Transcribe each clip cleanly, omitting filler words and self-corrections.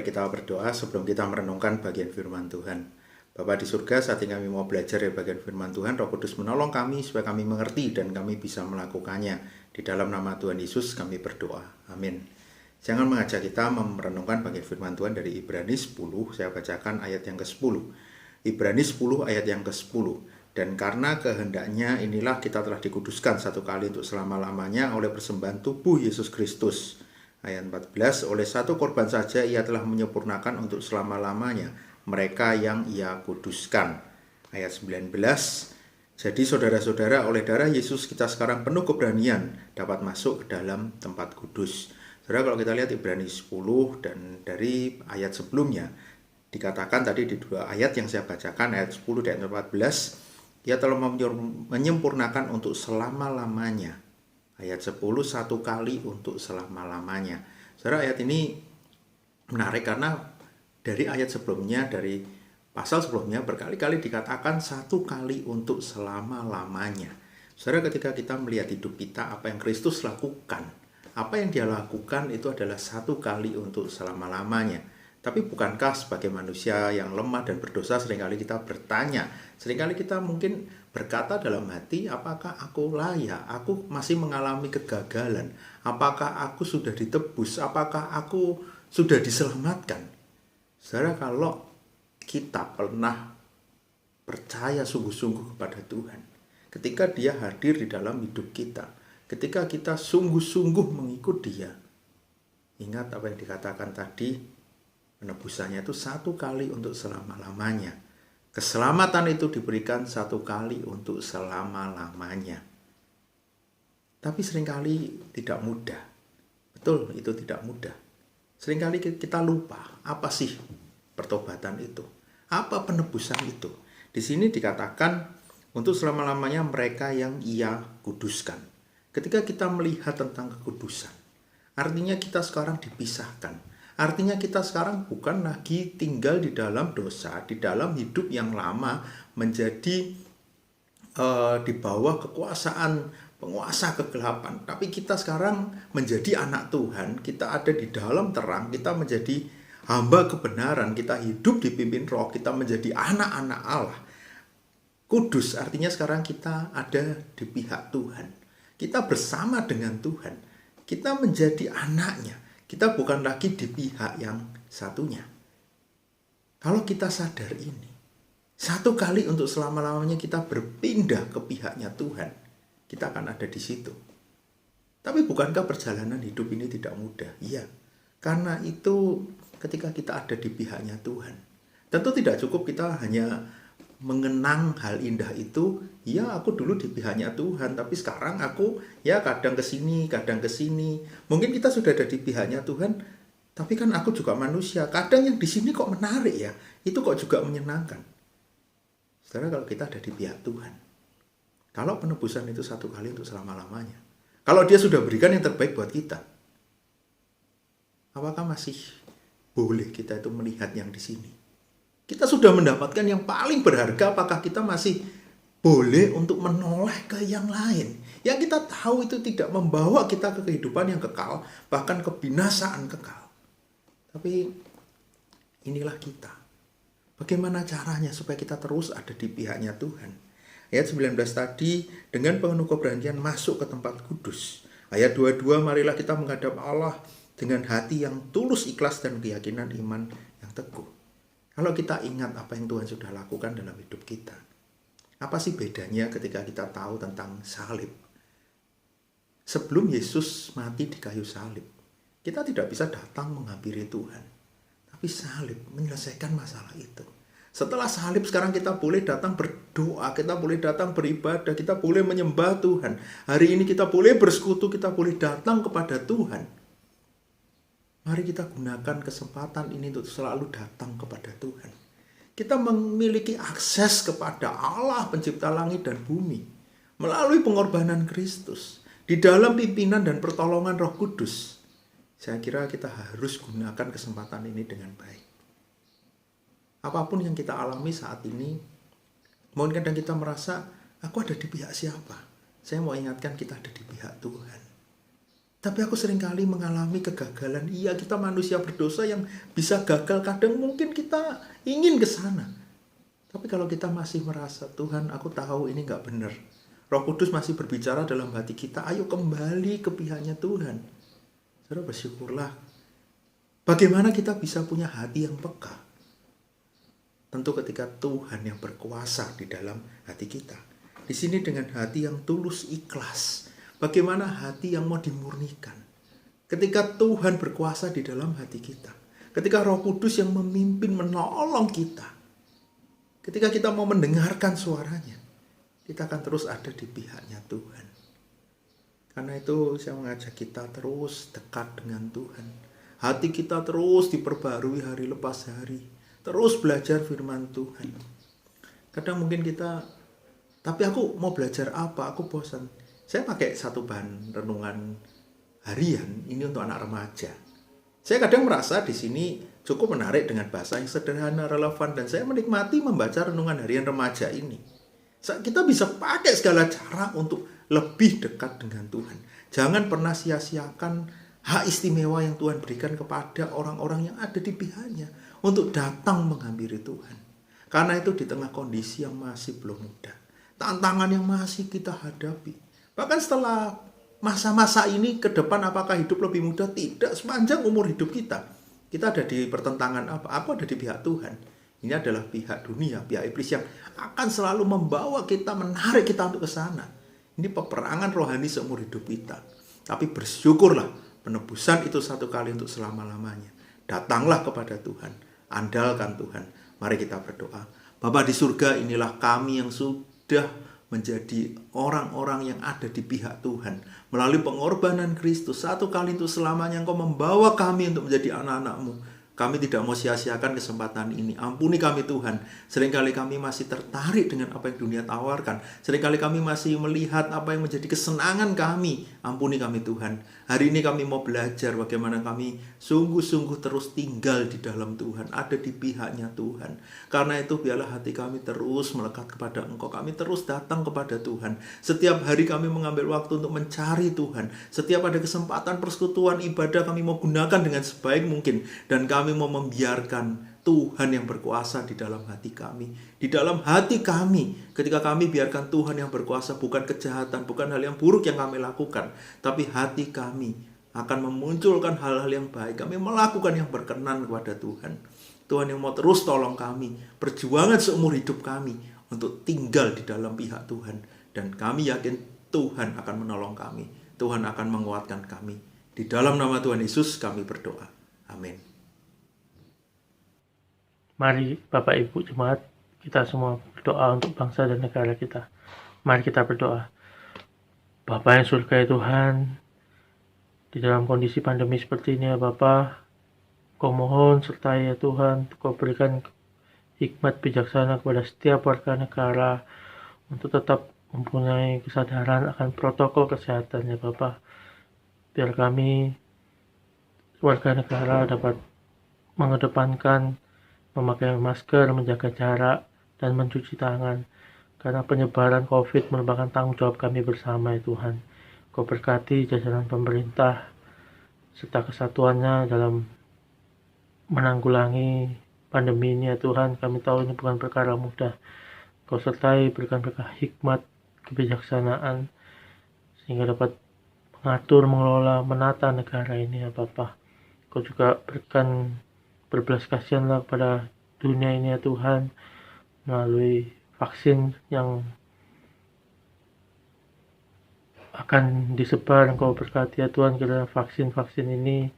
Mari kita berdoa sebelum kita merenungkan bagian firman Tuhan. Bapa di surga, saat ini kami mau belajar dari bagian firman Tuhan. Roh Kudus menolong kami supaya kami mengerti dan kami bisa melakukannya. Di dalam nama Tuhan Yesus kami berdoa. Amin. Jangan mengajak kita merenungkan bagian firman Tuhan dari Ibrani 10. Saya bacakan ayat yang ke-10. Ibrani 10 ayat yang ke-10. Dan karena kehendaknya inilah kita telah dikuduskan satu kali untuk selama-lamanya oleh persembahan tubuh Yesus Kristus. Ayat 14, oleh satu korban saja ia telah menyempurnakan untuk selama-lamanya mereka yang ia kuduskan. Ayat 19, jadi saudara-saudara, oleh darah Yesus kita sekarang penuh keberanian dapat masuk ke dalam tempat kudus. Saudara, kalau kita lihat Ibrani 10 dan dari ayat sebelumnya, dikatakan tadi di dua ayat yang saya bacakan, ayat 10 dan ayat 14, ia telah menyempurnakan untuk selama-lamanya. Ayat 10, satu kali untuk selama-lamanya. Saudara, ayat ini menarik karena dari ayat sebelumnya, dari pasal sebelumnya berkali-kali dikatakan satu kali untuk selama-lamanya. Saudara, ketika kita melihat hidup kita, apa yang Kristus lakukan, apa yang dia lakukan itu adalah satu kali untuk selama-lamanya. Tapi bukankah sebagai manusia yang lemah dan berdosa seringkali kita bertanya, seringkali kita mungkin berkata dalam hati, apakah aku layak? Aku masih mengalami kegagalan. Apakah aku sudah ditebus? Apakah aku sudah diselamatkan? Saudara, kalau kita pernah percaya sungguh-sungguh kepada Tuhan, ketika Dia hadir di dalam hidup kita, ketika kita sungguh-sungguh mengikut Dia, ingat apa yang dikatakan tadi, penebusannya itu satu kali untuk selama-lamanya. Keselamatan itu diberikan satu kali untuk selama-lamanya. Tapi seringkali tidak mudah. Betul, itu tidak mudah. Seringkali kita lupa, apa sih pertobatan itu? Apa penebusan itu? Di sini dikatakan untuk selama-lamanya mereka yang ia kuduskan. Ketika kita melihat tentang kekudusan, artinya kita sekarang dipisahkan. Artinya kita sekarang bukan lagi tinggal di dalam dosa, di dalam hidup yang lama, menjadi di bawah kekuasaan penguasa kegelapan. Tapi kita sekarang menjadi anak Tuhan, kita ada di dalam terang, kita menjadi hamba kebenaran, kita hidup dipimpin Roh, kita menjadi anak-anak Allah. Kudus artinya sekarang kita ada di pihak Tuhan. Kita bersama dengan Tuhan. Kita menjadi anaknya. Kita bukan lagi di pihak yang satunya. Kalau kita sadar ini, satu kali untuk selama-lamanya kita berpindah ke pihaknya Tuhan, kita akan ada di situ. Tapi bukankah perjalanan hidup ini tidak mudah? Iya, karena itu ketika kita ada di pihaknya Tuhan, tentu tidak cukup kita hanya mengenang hal indah itu. Ya, aku dulu di pihaknya Tuhan, tapi sekarang aku ya kadang kesini, kadang kesini. Mungkin kita sudah ada di pihaknya Tuhan, tapi kan aku juga manusia. Kadang yang di sini kok menarik ya, itu kok juga menyenangkan. Saudara, kalau kita ada di pihak Tuhan, kalau penebusan itu satu kali untuk selama-lamanya, kalau Dia sudah berikan yang terbaik buat kita, apakah masih boleh kita itu melihat yang di sini? Kita sudah mendapatkan yang paling berharga, apakah kita masih boleh untuk menoleh ke yang lain? Yang kita tahu itu tidak membawa kita ke kehidupan yang kekal, bahkan kebinasaan kekal. Tapi inilah kita. Bagaimana caranya supaya kita terus ada di pihaknya Tuhan? Ayat 19 tadi, dengan penuh keberanian masuk ke tempat kudus. Ayat 22, marilah kita menghadap Allah dengan hati yang tulus, ikhlas, dan keyakinan iman yang teguh. Kalau kita ingat apa yang Tuhan sudah lakukan dalam hidup kita, apa sih bedanya ketika kita tahu tentang salib? Sebelum Yesus mati di kayu salib, kita tidak bisa datang menghampiri Tuhan. Tapi salib menyelesaikan masalah itu. Setelah salib sekarang kita boleh datang berdoa, kita boleh datang beribadah, kita boleh menyembah Tuhan. Hari ini kita boleh bersekutu, kita boleh datang kepada Tuhan. Mari kita gunakan kesempatan ini untuk selalu datang kepada Tuhan. Kita memiliki akses kepada Allah pencipta langit dan bumi melalui pengorbanan Kristus di dalam pimpinan dan pertolongan Roh Kudus. Saya kira kita harus gunakan kesempatan ini dengan baik. Apapun yang kita alami saat ini, mungkin kadang kita merasa, aku ada di pihak siapa? Saya mau ingatkan kita ada di pihak Tuhan. Tapi aku seringkali mengalami kegagalan. Iya, kita manusia berdosa yang bisa gagal. Kadang mungkin kita ingin ke sana. Tapi kalau kita masih merasa, Tuhan, aku tahu ini nggak benar. Roh Kudus masih berbicara dalam hati kita, ayo kembali ke pihaknya Tuhan. Saudara, bersyukurlah. Bagaimana kita bisa punya hati yang peka? Tentu ketika Tuhan yang berkuasa di dalam hati kita. Di sini dengan hati yang tulus ikhlas. Bagaimana hati yang mau dimurnikan? Ketika Tuhan berkuasa di dalam hati kita. Ketika Roh Kudus yang memimpin, menolong kita. Ketika kita mau mendengarkan suaranya, kita akan terus ada di pihaknya Tuhan. Karena itu saya mengajak kita terus dekat dengan Tuhan. Hati kita terus diperbarui hari lepas hari. Terus belajar firman Tuhan. Kadang mungkin kita, tapi aku mau belajar apa? Aku bosan. Saya pakai satu bahan renungan harian, ini untuk anak remaja. Saya kadang merasa di sini cukup menarik dengan bahasa yang sederhana, relevan, dan saya menikmati membaca renungan harian remaja ini. Kita bisa pakai segala cara untuk lebih dekat dengan Tuhan. Jangan pernah sia-siakan hak istimewa yang Tuhan berikan kepada orang-orang yang ada di pihaknya untuk datang menghampiri Tuhan. Karena itu di tengah kondisi yang masih belum mudah, tantangan yang masih kita hadapi, bahkan setelah masa-masa ini ke depan apakah hidup lebih mudah? Tidak, sepanjang umur hidup kita ada di pertentangan apa? Aku ada di pihak Tuhan. Ini adalah pihak dunia, pihak iblis yang akan selalu membawa kita, menarik kita untuk ke sana. Ini peperangan rohani seumur hidup kita. Tapi bersyukurlah, penebusan itu satu kali untuk selama-lamanya. Datanglah kepada Tuhan, andalkan Tuhan. Mari kita berdoa. Bapa di surga, inilah kami yang sudah menjadi orang-orang yang ada di pihak Tuhan. Melalui pengorbanan Kristus, satu kali untuk selamanya Engkau membawa kami untuk menjadi anak-anak-Mu. Kami tidak mau sia-siakan kesempatan ini. Ampuni kami Tuhan. Seringkali kami masih tertarik dengan apa yang dunia tawarkan. Seringkali kami masih melihat apa yang menjadi kesenangan kami. Ampuni kami Tuhan. Hari ini kami mau belajar bagaimana kami sungguh-sungguh terus tinggal di dalam Tuhan. Ada di pihaknya Tuhan. Karena itu biarlah hati kami terus melekat kepada Engkau. Kami terus datang kepada Tuhan. Setiap hari kami mengambil waktu untuk mencari Tuhan. Setiap ada kesempatan persekutuan ibadah kami mau gunakan dengan sebaik mungkin. Dan kami mau membiarkan Tuhan yang berkuasa di dalam hati kami. Di dalam hati kami, ketika kami biarkan Tuhan yang berkuasa, bukan kejahatan, bukan hal yang buruk yang kami lakukan, tapi hati kami akan memunculkan hal-hal yang baik. Kami melakukan yang berkenan kepada Tuhan. Tuhan yang mau terus tolong kami, perjuangan seumur hidup kami untuk tinggal di dalam pihak Tuhan. Dan kami yakin Tuhan akan menolong kami. Tuhan akan menguatkan kami. Di dalam nama Tuhan Yesus kami berdoa. Amin. Mari Bapak Ibu Jemaat, kita semua berdoa untuk bangsa dan negara kita. Mari kita berdoa. Bapa yang surga ya Tuhan, di dalam kondisi pandemi seperti ini ya Bapa, Kau mohon sertai ya Tuhan, Kau berikan hikmat bijaksana kepada setiap warga negara untuk tetap mempunyai kesadaran akan protokol kesehatan ya Bapa. Biar kami warga negara dapat mengedepankan memakai masker, menjaga jarak, dan mencuci tangan. Karena penyebaran COVID merupakan tanggung jawab kami bersama ya Tuhan. Kau berkati jajaran pemerintah serta kesatuannya dalam menanggulangi pandemi ini ya Tuhan. Kami tahu ini bukan perkara mudah. Kau sertai, berikan mereka hikmat, kebijaksanaan, sehingga dapat mengatur, mengelola, menata negara ini ya Bapa. Kau juga berikan berbelas kasihanlah kepada dunia ini ya Tuhan, melalui vaksin yang akan disebar. Engkau berkati ya Tuhan, kiranya vaksin-vaksin ini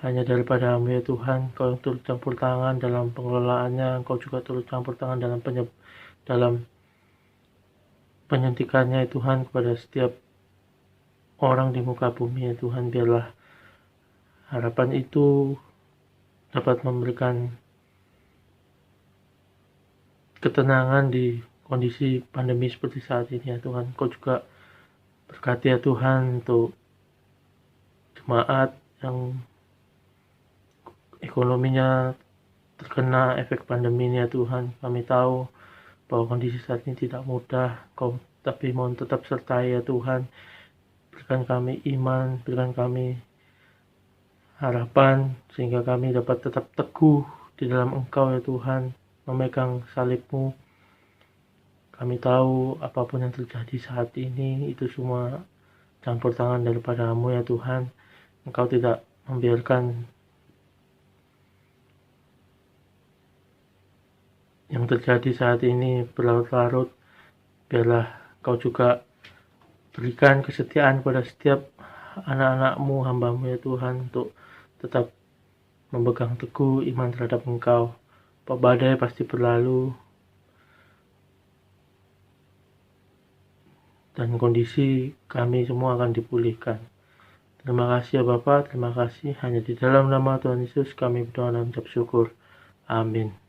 hanya daripada-Mu ya Tuhan. Engkau yang turut campur tangan dalam pengelolaannya, Engkau juga turut campur tangan dalam penyuntikannya ya Tuhan kepada setiap orang di muka bumi ya Tuhan. Biarlah harapan itu dapat memberikan ketenangan di kondisi pandemi seperti saat ini ya Tuhan. Kau juga berkati ya Tuhan untuk jemaat yang ekonominya terkena efek pandemi ini ya Tuhan. Kami tahu bahwa kondisi saat ini tidak mudah, Kau tapi mohon tetap sertai ya Tuhan. berikan kami iman, berikan kami harapan, sehingga kami dapat tetap teguh di dalam Engkau ya Tuhan, memegang salib-Mu. Kami tahu apapun yang terjadi saat ini, itu semua campur tangan daripada-Mu ya Tuhan. Engkau tidak membiarkan yang terjadi saat ini berlarut-larut. Biarlah Kau juga berikan kesetiaan pada setiap anak-anak-Mu, hamba-Mu ya Tuhan, untuk tetap memegang teguh iman terhadap Engkau. Badai pasti berlalu, dan kondisi kami semua akan dipulihkan. Terima kasih ya Bapa, terima kasih. Hanya di dalam nama Tuhan Yesus kami berdoa dan mengucap syukur. Amin.